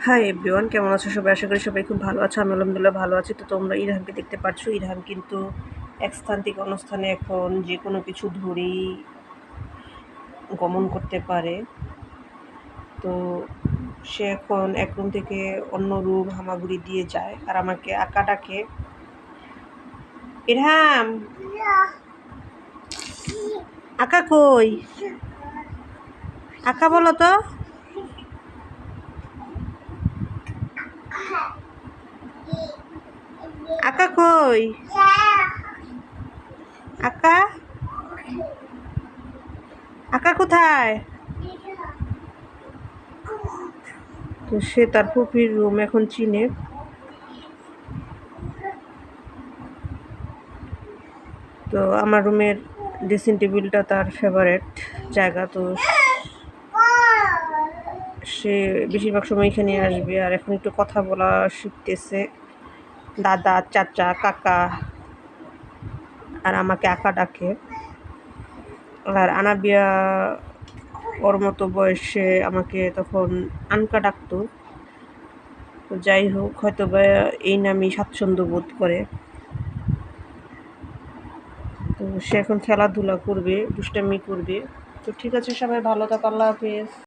Hi everyone, কেমন আছো সবাই? আশা করি সবাই খুব ভালো আছো। আমি আলহামদুলিল্লাহ ভালো আছি। তো তোমরা ইরহামকে দেখতে পাচ্ছ। ইরহাম কিন্তু এক স্থান থেকে অন্য স্থানে এখন যে কোনো কিছু ধরেই গমন করতে পারে। তো সে এখন এক রুম থেকে অন্য রুম হামাগুড়ি দিয়ে যায় আর আমাকে আঁকা ডাকে। ইরহাম, আঁকা কই? আঁকা বলো তো। আঁকা কই? আঁকা আঁকা কোথায়? তো সে তার ফুপির রুম এখন চিনে। তো আমার রুমের ড্রেসিং টেবিলটা তার ফেভারেট জায়গা। তো সে বেশিরভাগ সময় এখানে আসবে আর এখন একটু কথা বলা শিখতেছে। দাদা, চাচা, কাকা আর আমাকে আঁকা ডাকে। আর আনাবিয়া ওর মতো বয়সে আমাকে তখন আনকা ডাকতো। তো যাই হোক, হয়তো বা এই নামই স্বাচ্ছন্দ্য বোধ করে। তো সে এখন খেলাধুলা করবে, দুষ্টামি করবে। তো ঠিক আছে, সবাই ভালো থাকো। আল্লাহ হাফেজ।